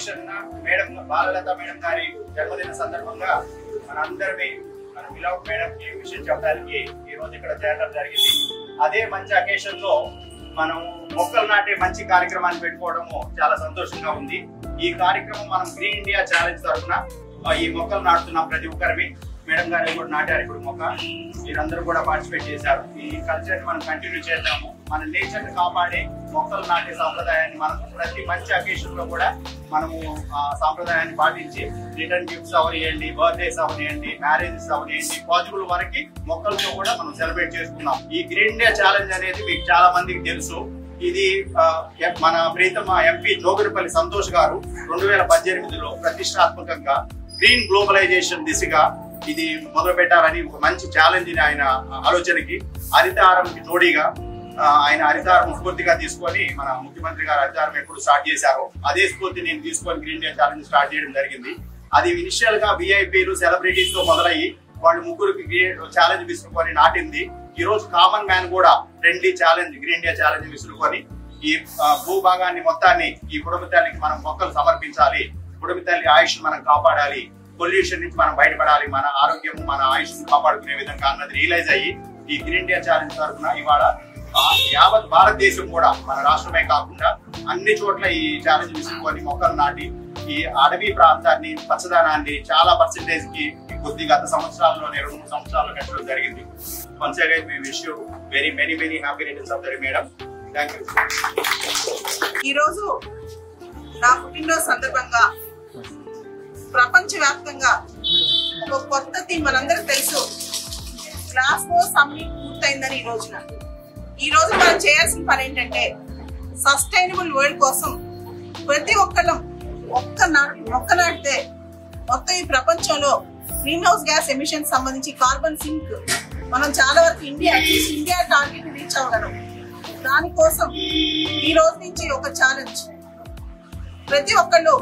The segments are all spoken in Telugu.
అకేషన్ మేడం బాలలత మేడం గారి జన్మదిన సందర్భంగా మనందరినీ మన బిలౌడ్ మేడం కి విషయం చెప్పడానికి ఈ రోజు ఇక్కడ చేరడం జరిగింది. అదే మంచి అకేషన్ లో మనం మొక్కలు నాటే మంచి కార్యక్రమాన్ని పెట్టుకోవడము చాలా సంతోషంగా ఉంది. ఈ కార్యక్రమం మనం గ్రీన్ ఇండియా ఛాలెంజ్ తరఫున ఈ మొక్కలు నాటుతున్నాం. ప్రతి ఒక్కరివి మేడం గారు కూడా నాటారు ఇప్పుడు మొక్క. మీరందరూ కూడా పార్టిసిపేట్ చేశారు. ఈ కల్చర్ మనం కంటిన్యూ చేద్దాము. మన నేచర్ ని కాపాడే మొక్కలు నాటే సాంప్రదాయాన్ని మనం ప్రతి మంచి అకేషన్ లో కూడా మనము ఆ సాంప్రదాయాన్ని పాటించి రిటర్న్ గిఫ్ట్స్ అవనియండి, బర్త్డేస్ అవనియండి, మ్యారేజెస్ అవనియండి, పాజిబుల్ వరకు మొక్కలతో కూడా మనం సెలబ్రేట్ చేసుకున్నాం. ఈ గ్రీన్ ఇండియా ఛాలెంజ్ అనేది మీకు చాలా మందికి తెలుసు. ఇది మన ప్రీతమ ఎంపీ జోగినపల్లి సంతోష్ గారు 2018లో ప్రతిష్టాత్మకంగా గ్రీన్ గ్లోబలైజేషన్ దిశగా ఇది మొదలు పెట్టాలని ఒక మంచి ఛాలెంజ్ ని ఆయన ఆలోచనకి హరితహారంకి జోడీగా ఆయన హరితహారం స్ఫూర్తిగా తీసుకొని మన ముఖ్యమంత్రి గారు హరితహారం ఎప్పుడు స్టార్ట్ చేశారో అదే స్ఫూర్తి నేను తీసుకొని గ్రీన్ ఇండియా ఛాలెంజ్ స్టార్ట్ చేయడం జరిగింది. అది ఇనిషియల్ గా విఐపీలు సెలబ్రిటీస్ తో మొదలయ్యి వాళ్ళు ముగ్గురికి ఛాలెంజ్ విసురుకొని నాటింది. ఈ రోజు కామన్ మ్యాన్ కూడా friendly challenge green India challenge విసురుకొని ఈ భూభాగాన్ని మొత్తాన్ని ఈ బుడమి తల్లికి మనం మొక్కలు సమర్పించాలి, బుడమి తల్లి ఆయుష్ మనం కాపాడాలి, పొల్యూషన్ నుంచి మనం బయటపడాలి, మన ఆరోగ్యం మన ఆయుష్ కాపాడుకునే విధంగా అన్నది రియలైజ్ అయ్యి ఈ గ్రీన్ ఇండియా ఛాలెంజ్ తరఫున ఇవాళ యావత్ భారతదేశం కూడా మన రాష్ట్రమే కాకుండా అన్ని చోట్ల ఈ ఛాలెంజ్ విసురుకొని మొక్కలు నాటి ఈ అడవి ప్రాంతాన్ని పచ్చదనాన్ని చాలా పర్సెంటేజ్ కి కొద్ది గత సంవత్సరాల్లోనే 2-3 సంవత్సరాలు కట్టడం జరిగింది. Once again we wish you very many happy returns of the day, madam. Thank you. ఈ రోజు నా పుట్టినరోజు సందర్భంగా ప్రపంచవ్యాప్తంగా ఒక కొత్త థీమ్ మనందరికి తెలుసు, గ్లాస్గో సమ్మిట్ పూర్తయిందని ఈ రోజు మనం చేయాల్సిన పని ఏంటంటే సస్టైనబుల్ వరల్డ్ కోసం ప్రతి ఒక్కళ్ళం మొక్క నాటితే మొత్తం ఈ ప్రపంచంలో గ్రీన్ హౌస్ గ్యాస్ ఎమిషన్ సంబంధించి కార్బన్ సింక్ మనం చాలా వరకు ఇండియా టార్గెట్ రీచ్ అవ్వగలం. దానికోసం ఈ రోజు నుంచి ఒక ఛాలెంజ్, ప్రతి ఒక్కళ్ళు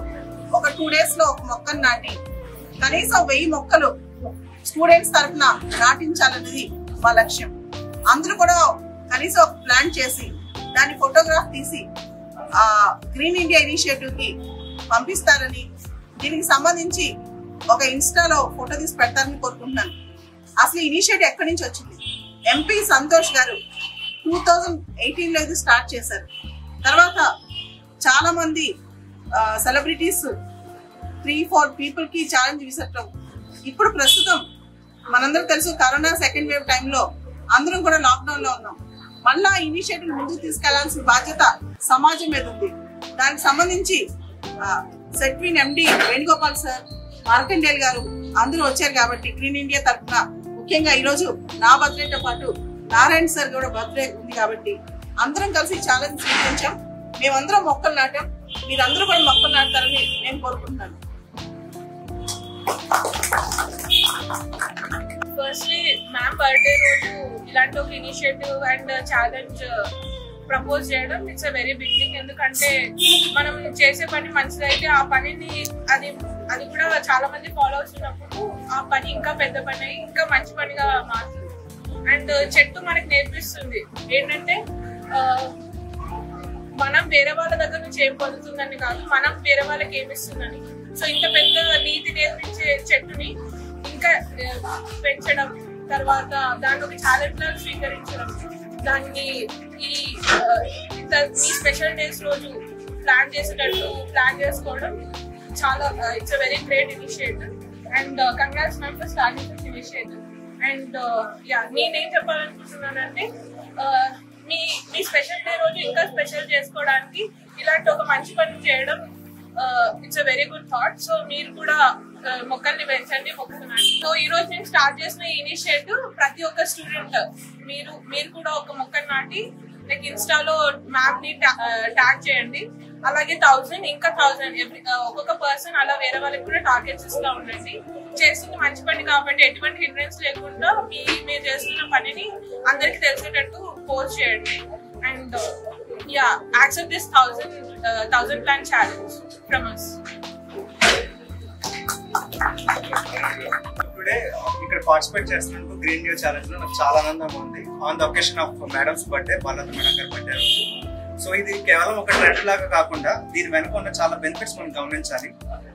ఒక 2 days లో ఒక మొక్కను నాటి కనీసం 1000 మొక్కలు స్టూడెంట్స్ తరఫున నాటించాలన్నది మా లక్ష్యం. అందరూ కూడా కనీసం ఒక ప్లాన్ చేసి దాని ఫోటోగ్రాఫ్ తీసి గ్రీన్ ఇండియా ఇనిషియేటివ్ కి పంపిస్తారని, దీనికి సంబంధించి ఒక ఇన్స్టాలో ఫోటో తీసి పెడతారని కోరుకుంటున్నాను. అసలు ఇనిషియేటివ్ ఎక్కడి నుంచి వచ్చింది? ఎంపీ సంతోష్ గారు 2018లో ఇది స్టార్ట్ చేశారు. తర్వాత చాలా మంది సెలబ్రిటీస్ 3-4 పీపుల్ కి ఛాలెంజ్ విసరటం. ఇప్పుడు ప్రస్తుతం మనందరూ తెలుసు కరోనా సెకండ్ వేవ్ టైంలో అందరం కూడా లాక్డౌన్ లో ఉన్నాం. మళ్ళా ఇనిషియేటివ్ ముందుకు తీసుకెళ్లాల్సిన బాధ్యత సమాజం మీద ఉంది. దానికి సంబంధించి సెట్విన్ ఎండి వేణుగోపాల్ సార్, మార్కండేల్ గారు అందరూ వచ్చారు కాబట్టి గ్రీన్ ఇండియా తరఫున ముఖ్యంగా ఈ రోజు నా బర్త్డేతో పాటు నారాయణ సార్ కూడా బర్త్డే ఉంది కాబట్టి అందరం కలిసి ఛాలెంజ్ స్వీకరించాం. మేమందరం మొక్కలు నాటాం. మీరందరూ కూడా మొక్కలు నాటారని నేను కోరుకుంటున్నాను. ఫస్ట్లీ మ్యామ్ బర్త్డే రోజు ఇలాంటి ఒక ఇనిషియేటివ్ అండ్ ఛాలెంజ్ ప్రపోజ్ చేయడం it's a very big thing. ఎందుకంటే మనం చేసే పని మంచిదైతే ఆ పనిని అది కూడా చాలా మంది ఫాలో అవుతున్నప్పుడు ఆ పని ఇంకా పెద్ద పని అయ్యి ఇంకా మంచి పనిగా మారుతుంది. అండ్ చెట్టు మనకి నేర్పిస్తుంది ఏంటంటే మనం వేరే వాళ్ళ దగ్గర నుంచి ఏం పొందుతుందని కాదు, మనం వేరే వాళ్ళకి ఏమిస్తుందని. సో ఇంత పెద్ద నీతి నేర్పించే చెట్టుని ఇంకా పెంచడం, తర్వాత దాన్ని ఒక ఛాలెంజ్ లా స్వీకరించడం, దాన్ని ఈ స్పెషల్ డేస్ రోజు ప్లాన్ చేసుకోవడం చాలా it's a very great initiative. And congrats ma'am for starting this initiative. And నేనేం చెప్పాలనుకుంటున్నానంటే మీ స్పెషల్ డే రోజు ఇంకా స్పెషల్ చేసుకోవడానికి ఇలాంటి ఒక మంచి పని చేయడం it's a very good thought. So మీరు కూడా మొక్కల్ని పెంచండి, మొక్కలు నాటి. సో ఈ రోజు నేను స్టార్ట్ చేసిన ఇనిషియేటివ్ ప్రతి ఒక్క స్టూడెంట్ మీరు కూడా ఒక మొక్కను నాటి లైక్ ఇన్స్టాలో మ్యాప్ ని ట్యాగ్ చేయండి. అలాగే 1000 ఇంకా 1000 ఒక్కొక్క పర్సన్ అలా వేరే వాళ్ళకి కూడా టార్గెట్స్ ఇస్తూ ఉండండి. చేస్తుంది మంచి పని కాబట్టి ఎటువంటి హిండ్రెన్స్ లేకుండా మీరు చేస్తున్న పనిని అందరికి తెలిసేటట్టు పోస్ట్ చేయండి. And accept this 1000 plant challenge from us. Today ఇక్కడ పార్టిసిపేట్ చేస్తున్నందుకు గ్రీన్ ఇండియా ఛాలెంజ్ లో నాకు చాలా ఆనందంగా ఉంది. On the occasion of madam's birthday, Balalatha madam గారి బర్త్డే, సో ఇది కేవలం ఒక ట్రెండ్ లాగా కాకుండా దీని వెనుక ఉన్న చాలా బెనిఫిట్స్ మనం గమనించాలి.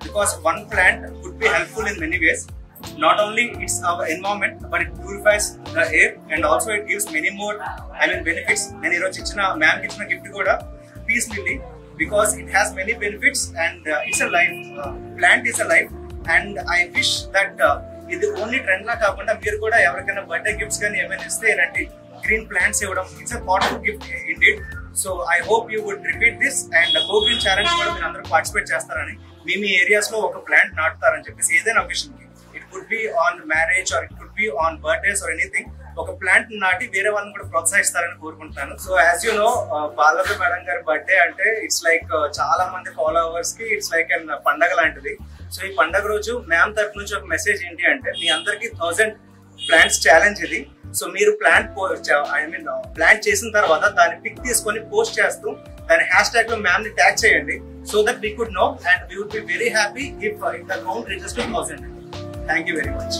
Because one plant could be helpful in many ways. Not only it's our environment but it purifies the air and also it gives many more benefits. నేను ఈరోజు ఇచ్చిన మ్యామ్ ఇచ్చిన గిఫ్ట్ కూడా peace lily, because it has many benefits and it's a life. Plant is a life and I wish that ఇది ఓన్లీ ట్రెండ్ లా కాకుండా మీరు కూడా ఎవరికైనా బర్త్డే గిఫ్ట్స్ కానీ ఏమైనా ఇస్తే ఇలాంటి గ్రీన్ ప్లాంట్స్ ఇవ్వడం it's a thoughtful gift indeed. So I hope you would repeat this and go green challenge కూడా మీరు అందరూ పార్టిసిపేట్ చేస్తారని, మీ ఏరియాస్ లో ఒక ప్లాంట్ నాటుతారని చెప్పేసి ఏదైనా ఒకేషన్ కి, it could be on marriage or it could be on birthdays or anything, ఒక ప్లాంట్ నాటి వేరే వాళ్ళని కూడా ప్రోత్సహిస్తారని కోరుకుంటాను. సో యాజ్ యూ నో బాలవ్య మేడం గారి బర్త్డే అంటే ఇట్స్ లైక్ చాలా మంది ఫాలోవర్స్ కి ఇట్స్ లైక్ అన్ పండగ లాంటిది. సో ఈ పండగ రోజు మ్యామ్ తరఫు నుంచి ఒక మెసేజ్ ఏంటి అంటే, మీ అందరికి 1000 ప్లాంట్స్ ఛాలెంజ్ ఇది. సో మీరు ప్లాంట్ చేసిన తర్వాత దాని పిక్ తీసుకొని పోస్ట్ చేస్తూ దాని హ్యాష్ ట్యాగ్ లో మ్యామ్ ని ట్యాగ్ చేయండి. So that we could know and we would be very happy if the count reaches to 1000. Thank you very much.